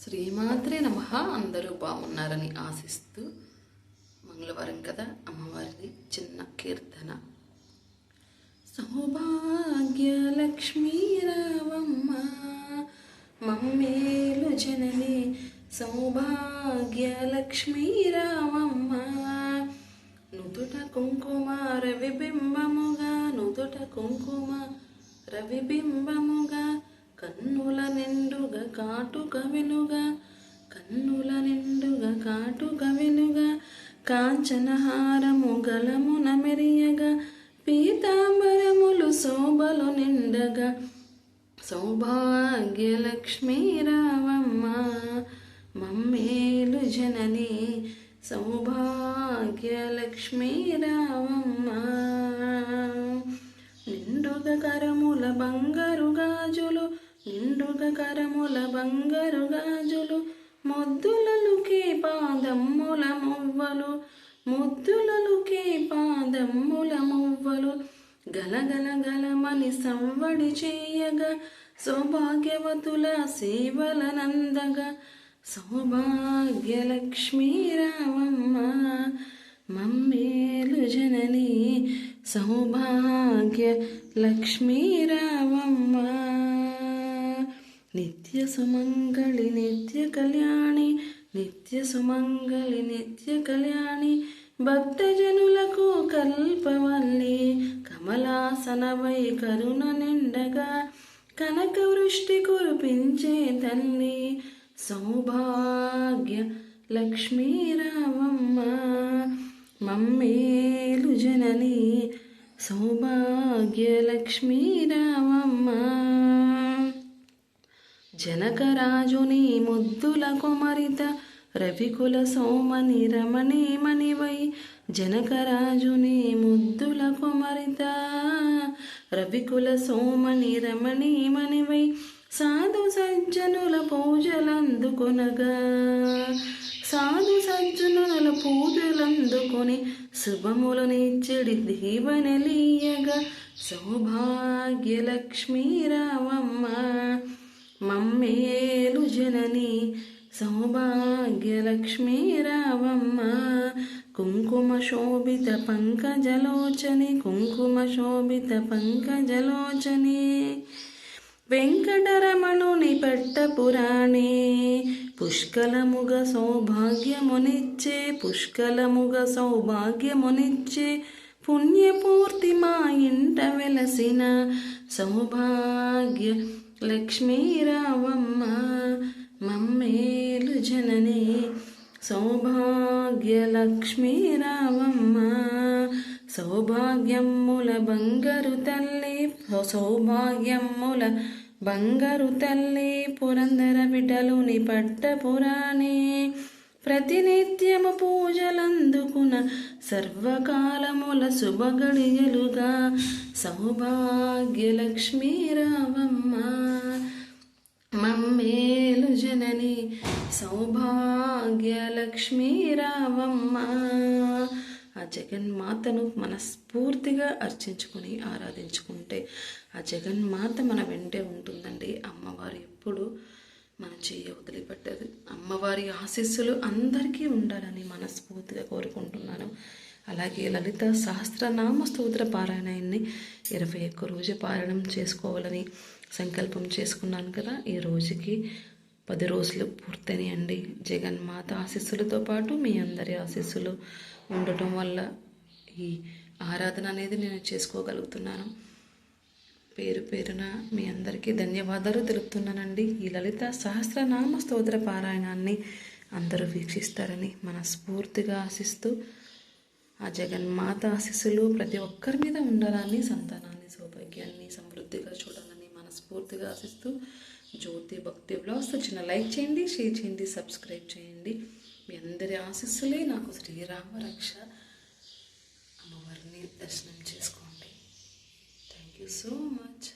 శ్రీమాత్రే నమః. అందరూ బాగున్నారని ఆశిస్తూ మంగళవారం కదా, అమ్మవారిది చిన్న కీర్తన. సౌభాగ్యలక్ష్మీ రావమ్మ మమ్మేలు జనని, సౌభాగ్యలక్ష్మీ రావమ్మ. నుదుట కుంకుమ రవిబింబముగా, నుదుట కుంకుమ రవిబింబముగా, కన్నుల నిండుగా కాటుక వెలుగా, కన్నుల నిండుగా కాటుక వెలుగా, కాంచనహారము గలమున మెరియగా, పీతాంబరములు శోభలు నిండగా. సౌభాగ్యలక్ష్మీ రావమ్మ మమ్మేలు జనని, సౌభాగ్యలక్ష్మీ రావమ్మ. నిండుగ కరముల బంగారు గాజులు, నిండుగ కరముల బంగారు గాజులు, ముద్దులలుకే పాదమ్ముల మువ్వలు, ముద్దులలుకే పాదమ్ముల మువ్వలు, గలగల గలమని సంవడి చేయగా, సౌభాగ్యవతుల సేవలనందగా. సౌభాగ్యలక్ష్మీ రావమ్మ మమ్మేలు జనని, సౌభాగ్య లక్ష్మీ రావమ్మ. నిత్య సుమంగళి నిత్య కళ్యాణి, నిత్య సుమంగళి నిత్య కళ్యాణి, భక్తజనులకు కల్పవల్లి, కమలాసనవై కరుణ నిండగా, కనక వృష్టి కురిపించే తల్లి. సౌభాగ్య లక్ష్మీ రావమ్మ మమ్మేలు జనని, సౌభాగ్యలక్ష్మీ రావమ్మ. జనకరాజుని ముద్దుల కుమరిత, రవికుల సోమని రమణీమణివై, జనకరాజుని ముద్దుల కుమరిత, రవికుల సోమని రమణీమణివై, సాధు సజ్జనుల పూజలందుకొనగా, సాధు సజ్జనుల పూజలందుకొని, శుభములనిచ్చడి దీవెనలీయగా. సౌభాగ్యలక్ష్మీ రావమ్మ మమ్మేలు జనని, సౌభాగ్యలక్ష్మీ రావమ్మ. కుంకుమ శోభిత పంకజలోచని, కుంకుమ శోభిత పంకజలోచని, వెంకటరమణుని పట్టపురాణి, పుష్కలముగ సౌభాగ్యమునిచ్చే, పుష్కలముగ సౌభాగ్యమునిచ్చే, పుణ్యపూర్తి మా ఇంట వెలసిన. సౌభాగ్య లక్ష్మీ రావమ్మ మమ్మేలు జనని, సౌభాగ్య లక్ష్మీ రావమ్మ. సౌభాగ్యముల బంగారు తల్లి, సౌభాగ్యముల బంగారు తల్లి, పురందర విఠలుని పట్టపురాణి, ప్రతినిత్యము పూజలందుకున, సర్వకాలముల శుభగడియలుగా. సౌభాగ్యలక్ష్మీ రావమ్మ మమ్మేలు జనని, సౌభాగ్యలక్ష్మీ రావమ్మ. ఆ జగన్మాతను మనస్ఫూర్తిగా అర్చించుకొని ఆరాధించుకుంటే ఆ జగన్మాత మన వెంటే ఉంటుందండి. అమ్మవారు ఎప్పుడు మన చెయ్యి వదిలిపెట్టదు. అమ్మవారి ఆశీస్సులు అందరికీ ఉండాలని మనస్ఫూర్తిగా కోరుకుంటున్నాను. అలాగే లలిత సహస్రనామ స్తోత్ర పారాయణాన్ని 21 రోజు పారాయణం చేసుకోవాలని సంకల్పం చేసుకున్నాను కదా. ఈ రోజుకి 10 రోజులు పూర్తయినాయండి. జగన్మాత ఆశీస్సులతో పాటు మీ అందరి ఆశీస్సులు ఉండటం వల్ల ఈ ఆరాధన అనేది నేను చేసుకోగలుగుతున్నాను. పేరు పేరున మీ అందరికీ ధన్యవాదాలు తెలుపుతున్నానండి. ఈ లలిత సహస్రనామ స్తోత్ర పారాయణాన్ని అందరూ వీక్షిస్తారని మనస్ఫూర్తిగా ఆశిస్తూ, ఆ జగన్మాత ఆశీస్సులు ప్రతి ఒక్కరి మీద ఉండాలని, సంతానాన్ని సౌభాగ్యాన్ని సమృద్ధిగా చూడాలని మనస్ఫూర్తిగా ఆశిస్తూ, జ్యోతి భక్తి వ్లాగ్స్ చిన్న లైక్ చేయండి, షేర్ చేయండి, సబ్స్క్రైబ్ చేయండి. మీ అందరి ఆశీస్సులే నాకు శ్రీరామ రక్ష. అమ్మవారిని దర్శనం చేసుకోండి. Thank you so much.